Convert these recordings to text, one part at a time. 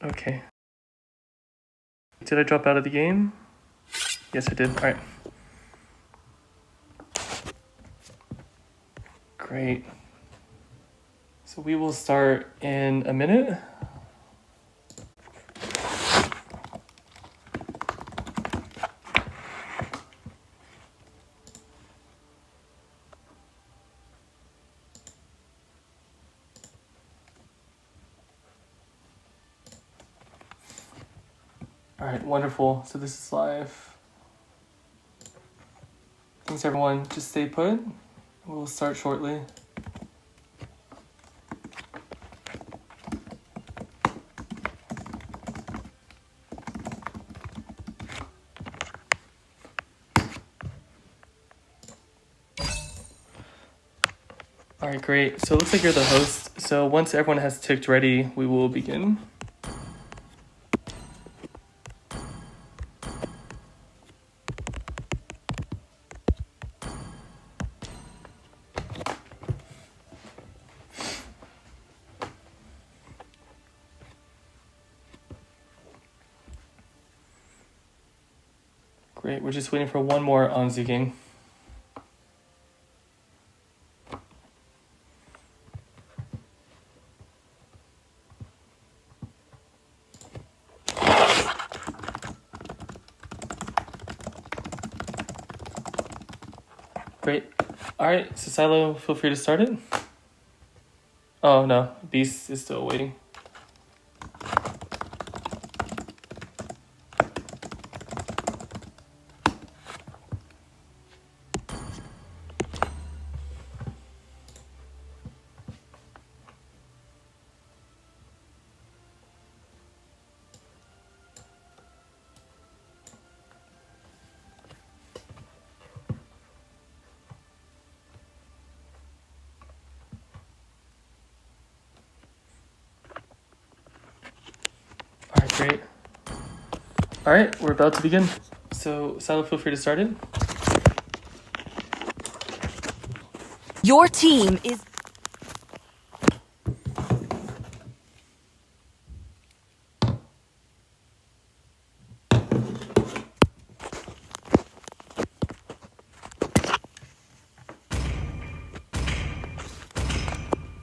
Okay. Did I drop out of the game? Yes, I did. All right. Great. So we will start in a minute. All right, wonderful. So this is live. Thanks everyone. Just stay put. We'll start shortly. All right, great. So it looks like you're the host. So once everyone has ticked ready, we will begin. Great, we're just waiting for one more on Gang. Great. All right, so Silo, feel free to start it. Oh no, Beast is still waiting. All right, great. All right, we're about to begin. So Silo, feel free to start it. Your team is...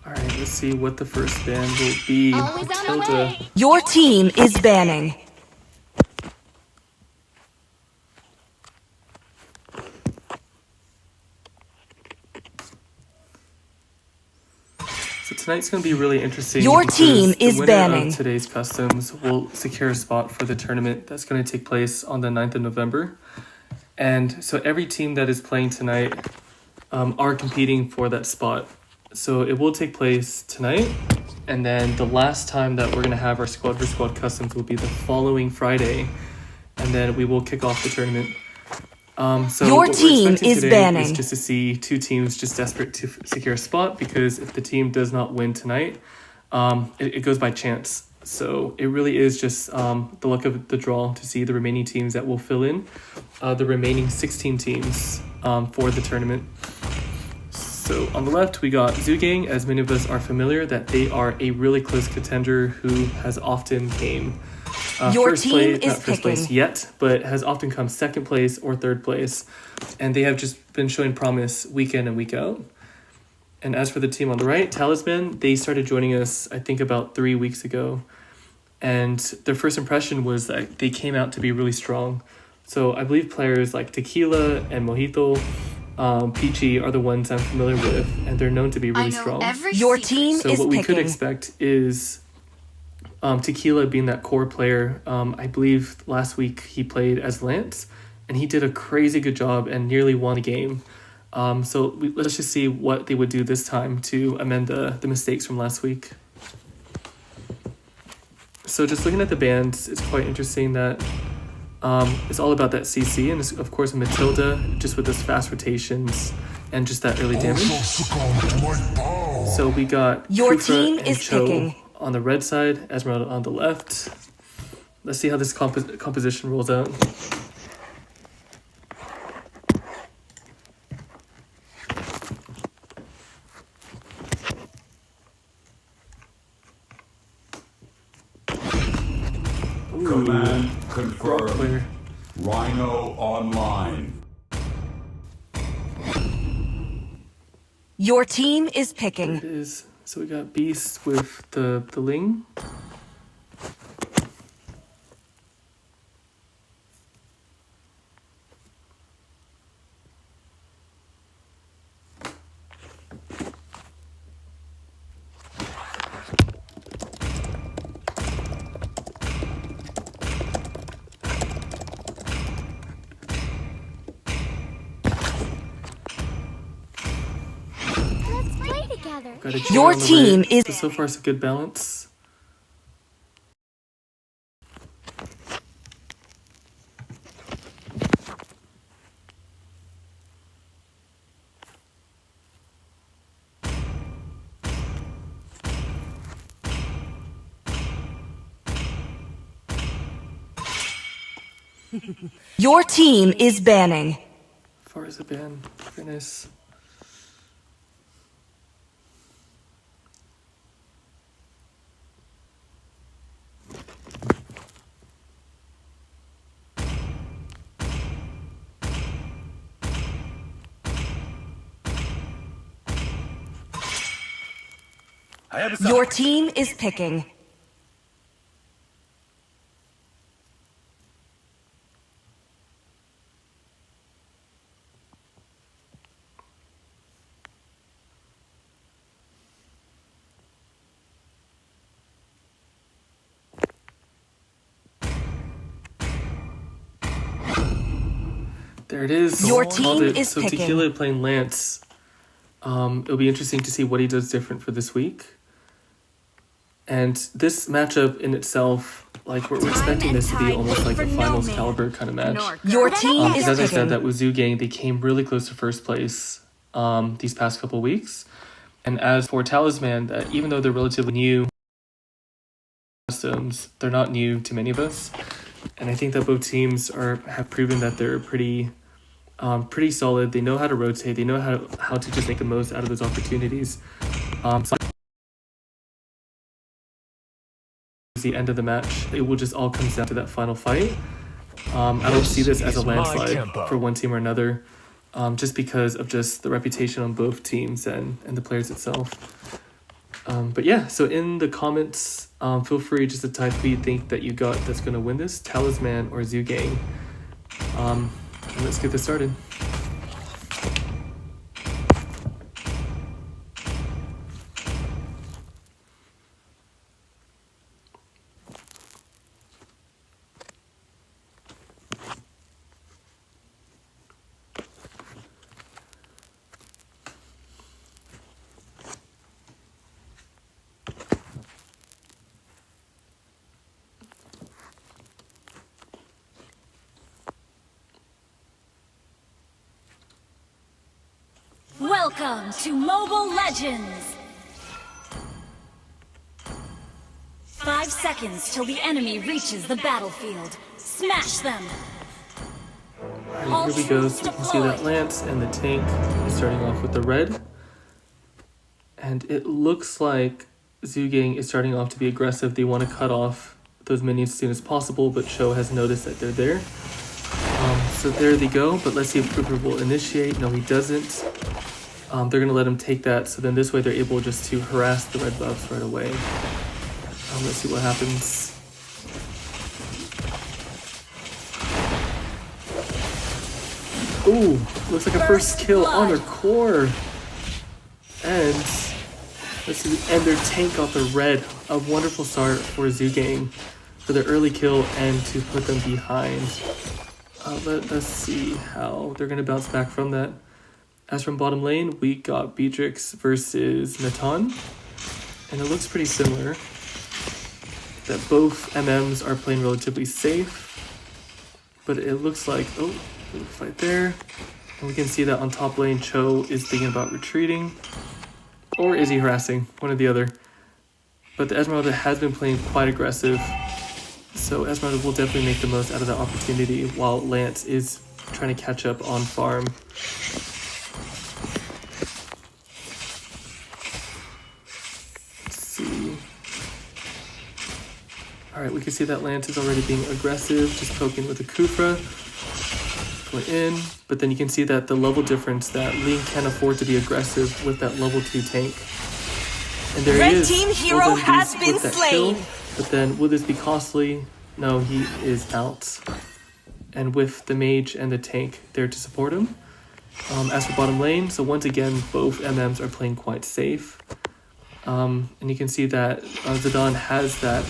All right, let's see what the first ban will be. Matilda. Your team is banning. So tonight's going to be really interesting. Your team is the winner banning. Of today's customs will secure a spot for the tournament that's going to take place on the 9th of November. And so every team that is playing tonight are competing for that spot. So it will take place tonight. And then the last time that we're going to have our squad versus squad customs will be the following Friday. And then we will kick off the tournament. So your what we're team expecting is today banning. is just to see two teams just desperate to secure a spot, because if the team does not win tonight, it goes by chance. So it really is just the luck of the draw to see the remaining teams that will fill in the remaining 16 teams for the tournament. So on the left, we got Gang. As many of us are familiar, that they are a really close contender who has often came your first team place, is not first picking. place yet, but has often come second place or third place. And they have just been showing promise week in and week out. And as for the team on the right, Talisman, they started joining us, I think, about 3 weeks ago. And their first impression was that they came out to be really strong. So I believe players like Tequila and Mojito, Peachy are the ones I'm familiar with, and they're known to be really strong. Your team So is what we picking. could expect is Tequila being that core player. I believe last week he played as Lance, and he did a crazy good job and nearly won the game. So let's just see what they would do this time to amend the mistakes from last week. So just looking at the bands, it's quite interesting that it's all about that CC, and it's, of course, Matilda, just with those fast rotations and just that early damage. So we got Your Kufa team and is Cho picking. on the red side, Esmeralda on the left. Let's see how this composition rolls out. Command Rock player. confirmed. Rhino online. Your team is It picking. is. So we got Beast with the Ling. Let's play together. Got a Jin Your on the team right. is- So far it's a good balance. Your team is banning. As far as the ban, goodness. Your team is picking. There it is. Your Called team it. is so picking. Tequila playing Lance. It'll be interesting to see what he does different for this week. And this matchup in itself, like we're expecting this to be almost like a finals caliber kind of match. Your team is Because as I said, picking. that with Gang, they came really close to first place these past couple weeks. And as for Talisman, that even though they're relatively new customs, they're not new to many of us. And I think that both teams have proven that they're pretty solid. They know how to rotate. They know how to just make the most out of those opportunities. So the end of the match, it will just all come down to that final fight. I don't see this as a landslide for one team or another, just because of just the reputation on both teams and the players itself. But yeah, so in the comments, feel free just to type who you think that you got that's going to win this, Talisman or Gang. And let's get this started. Welcome to Mobile Legends! 5 seconds till the enemy reaches the battlefield. Smash them! Alright, here we go. So you can see that Lance and the tank is starting off with the red. And it looks like Gang is starting off to be aggressive. They want to cut off those minions as soon as possible, but Cho has noticed that they're there. So there they go, but let's see if Cooper will initiate. No, he doesn't. They're going to let him take that, so then this way they're able just to harass the red buffs right away. Let's see what happens. Ooh, looks like a first kill on their core. And let's see, and their tank got the red. A wonderful start for Gang for the early kill and to put them behind. Let's see how they're going to bounce back from that. As from bottom lane, we got Beatrix versus Natan. And it looks pretty similar. That both MMs are playing relatively safe. But it looks like, oh, little fight there. And we can see that on top lane, Cho is thinking about retreating. Or is he harassing? One or the other. But the Esmeralda has been playing quite aggressive. So Esmeralda will definitely make the most out of that opportunity while Lance is trying to catch up on farm. Alright, we can see that Lance is already being aggressive, just poking with the Kufra. Going in, but then you can see that the level difference that Ling can't afford to be aggressive with that level 2 tank. And there he is. Red team hero has been slain. But then, will this be costly? No, he is out. And with the mage and the tank there to support him. As for bottom lane, so once again, both MMs are playing quite safe. And you can see that Zidane has that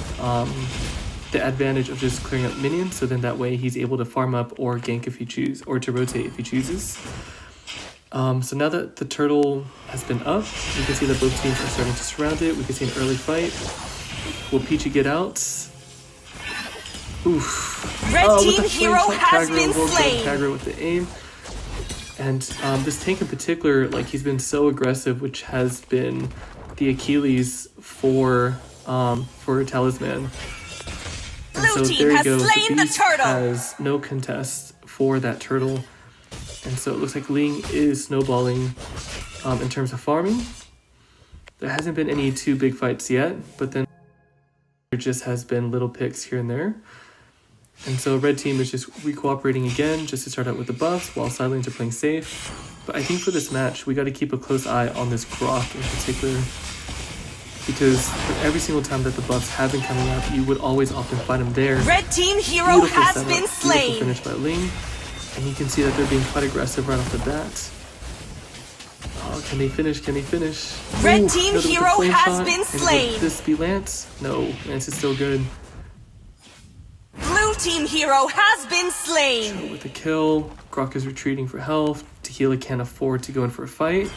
the advantage of just clearing up minions, so then that way he's able to farm up or gank if he chooses, or to rotate if he chooses. So now that the turtle has been up, you can see that both teams are starting to surround it. We can see an early fight. Will Peachy get out? Oof. Red team hero has been slain. Tagger with the aim. And this tank in particular, like, he's been so aggressive, which has been the Achilles for Talisman. And Blue so team there you has go. slain the turtle. Has no contest for that turtle. And so it looks like Ling is snowballing in terms of farming. There hasn't been any too big fights yet, but then there just has been little picks here and there. And so red team is just re-cooperating again, just to start out with the buffs, while sidelines are playing safe. But I think for this match, we got to keep a close eye on this Grok in particular, because for every single time that the buffs have been coming up, you would always often find him there. Red team hero Beautiful has setup, been slain. Beautiful finish by Ling. And you can see that they're being quite aggressive right off the bat. Oh, can they finish? Can they finish? Red Ooh, team another with the hero flame has shot. been And slain. would this be Lance? No, Lance is still good. Blue team hero has been slain. With the kill, Grok is retreating for health. Tequila can't afford to go in for a fight.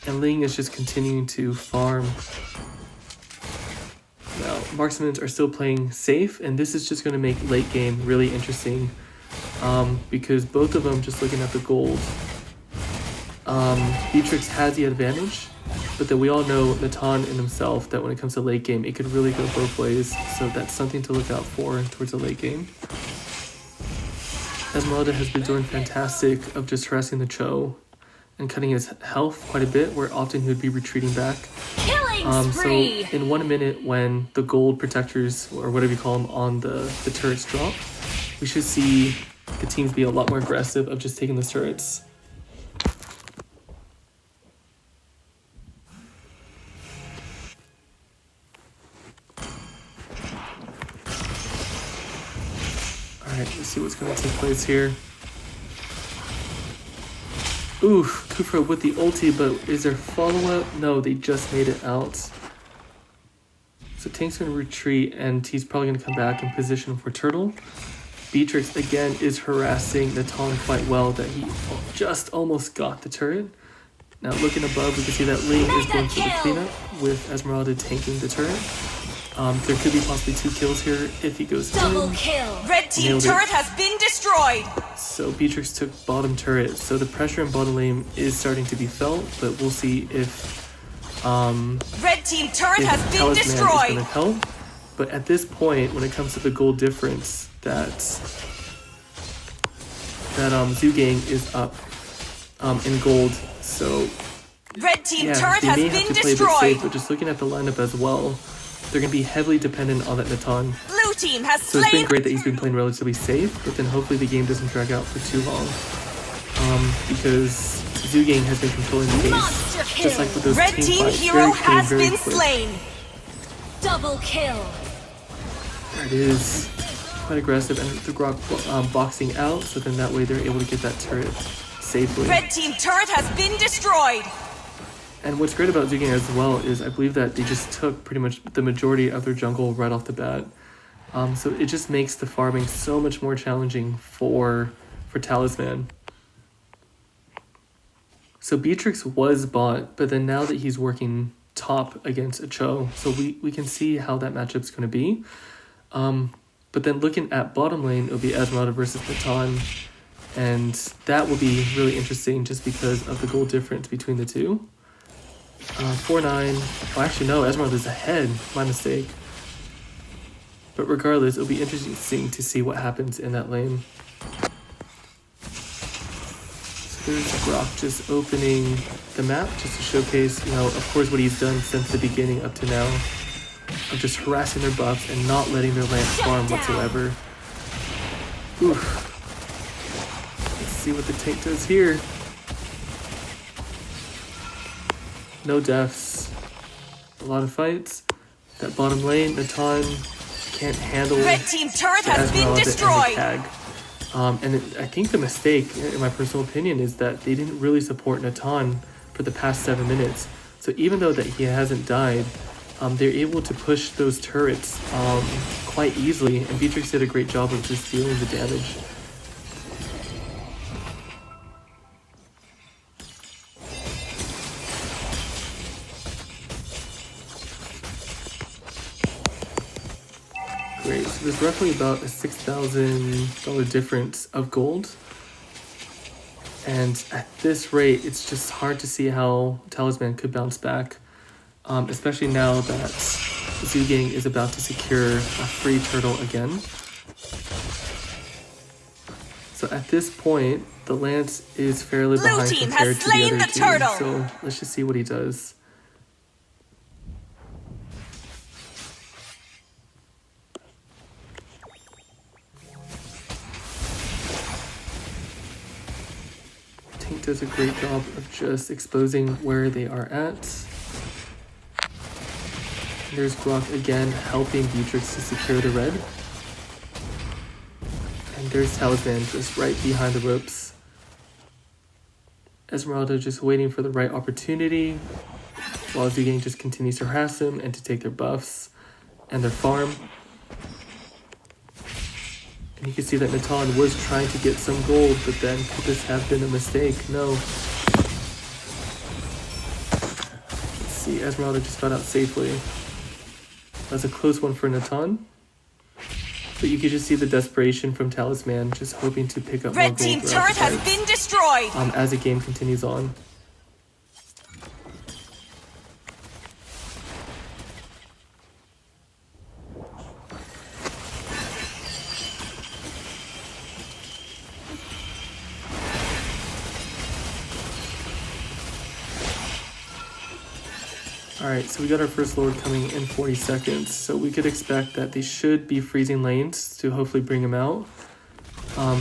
And Ling is just continuing to farm. Now, marksmen are still playing safe, and this is just going to make late game really interesting. Because both of them, just looking at the gold, Beatrix has the advantage, but then we all know Natan in himself that when it comes to late game, it could really go both ways, so that's something to look out for towards the late game. Esmeralda has been doing fantastic of just harassing the Cho and cutting his health quite a bit, where often he would be retreating back. Killing So spree! in 1 minute, when the gold protectors, or whatever you call them, on the turrets drop, we should see the teams be a lot more aggressive of just taking the turrets. Alright, let's see what's going to take place here. Oof, Kufra with the ulti, but is there follow-up? No, they just made it out. So Tank's going to retreat, and he's probably going to come back in position for Turtle. Beatrix, again, is harassing Natan quite well, that he just almost got the turret. Now, looking above, we can see that Ling is going for the cleanup, with Esmeralda tanking the turret. There could be possibly 2 kills here if he goes Double in. kill! Red team Nailed it. turret has been destroyed. So Beatrix took bottom turret, so the pressure in bottom lane is starting to be felt, but we'll see if Red team turret if has been Talisman is destroyed. going to help. But at this point, when it comes to the gold difference, that Zhugang is up in gold, so Red team yeah, turret they has may have been to play a bit destroyed. safe, but just looking at the lineup as well, they're going to be heavily dependent on that Natan. Blue team has So it's been slain. great that he's been playing relatively safe, but then hopefully the game doesn't drag out for too long. Because Zhugang has been controlling the game. Monster kill! Just like with those Red team team fights, hero very clean, has very been quick. slain. Double kill! There it is. Quite aggressive, and the Grok boxing out, so then that way they're able to get that turret safely. Red team turret has been destroyed. And what's great about Zhugang as well is I believe that they just took pretty much the majority of their jungle right off the bat. So it just makes the farming so much more challenging for Talisman. So Beatrix was bought, but then now that he's working top against a Cho, so we can see how that matchup's going to be. But then looking at bottom lane, it'll be Esmeralda versus Natan, and that will be really interesting just because of the gold difference between the two. 4-9. Oh, actually, no, Esmeralda's ahead. My mistake. But regardless, it'll be interesting to see what happens in that lane. So there's Grok just opening the map just to showcase, of course, what he's done since the beginning up to now. of just harassing their buffs and not letting their Lance farm whatsoever. Oof. Let's see what the tank does here. No deaths. A lot of fights. That bottom lane, Natan can't handle Red team turret the has been Esmeralda destroyed. and the tag. I think the mistake, in my personal opinion, is that they didn't really support Natan for the past 7 minutes. So even though that he hasn't died, they're able to push those turrets quite easily, and Beatrix did a great job of just dealing the damage. Great, so there's roughly about a $6,000 difference of gold. And at this rate, it's just hard to see how Talisman could bounce back. Especially now that Zhugang is about to secure a free turtle again. So at this point, the Lance is fairly Blue behind team compared has to the slain other the two. turtle. So let's just see what he does. Tank does a great job of just exposing where they are at. There's Brock again helping Beatrix to secure the red. And there's Talisman just right behind the ropes. Esmeralda just waiting for the right opportunity, while Zhugang just continues to harass them and to take their buffs and their farm. And you can see that Natan was trying to get some gold, but then could this have been a mistake? No. Let's see, Esmeralda just got out safely. That's a close one for Natan. But you can just see the desperation from Talisman, just hoping to pick up more Red gold team throughout turret the has fight, been destroyed. as the game continues on. Alright, so we got our first Lord coming in 40 seconds, so we could expect that they should be freezing lanes to hopefully bring him out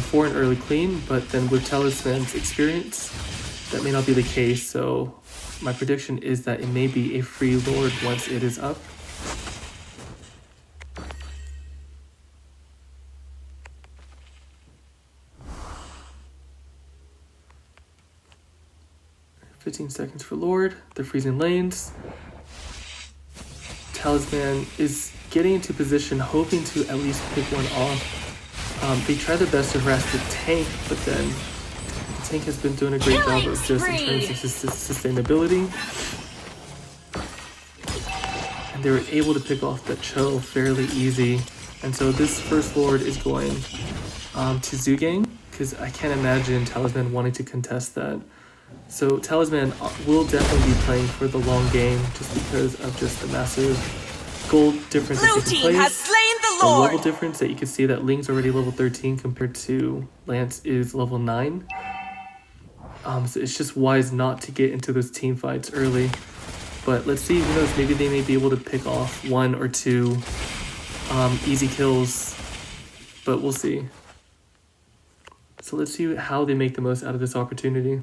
for an early clean, but then with Talisman's experience, that may not be the case, so my prediction is that it may be a free Lord once it is up. "15 seconds for Lord, they're freezing lanes. Talisman is getting into position, hoping to at least pick one off. They try their best to harass the tank, but then the tank has been doing a great job of just in terms of sustainability. And they were able to pick off the Cho fairly easy. And so this first Lord is going to Zhugang, because I can't imagine Talisman wanting to contest that. So Talisman will definitely be playing for the long game just because of just the massive gold difference Blue that they can team place. has slain the The Lord. level difference that you can see that Ling's already level 13 compared to Lance is level 9. So it's just wise not to get into those team fights early. But let's see, who knows, maybe they may be able to pick off 1 or 2 easy kills. But we'll see. So let's see how they make the most out of this opportunity.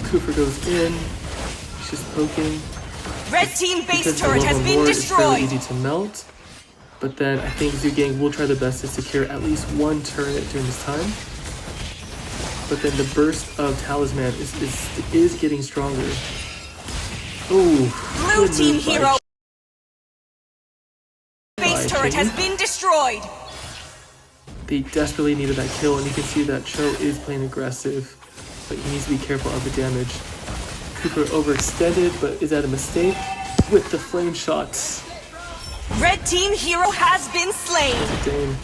Cooper goes in, he's just poking. Red team base Because the turret has level been Lord is fairly destroyed. easy to melt. But then I think Zhugang will try the best to secure at least 1 turret during this time. But then the burst of Talisman is getting stronger. Oh, Blue good team move by hero by base turret King. has been destroyed. They desperately needed that kill, and you can see that Cho is playing aggressive, but he needs to be careful of the damage. Cooper overextended, but is that a mistake? With the flame shots. Red team hero has been slain. Dane.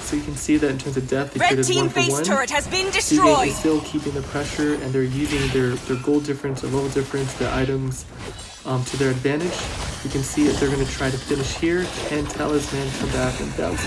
So you can see that in terms of depth, they Red traded team 1 for base 1. turret has been Zhugang destroyed. is still keeping the pressure, and they're using their gold difference, their level difference, their items to their advantage. You can see that they're going to try to finish here. Can Talisman come back and bounce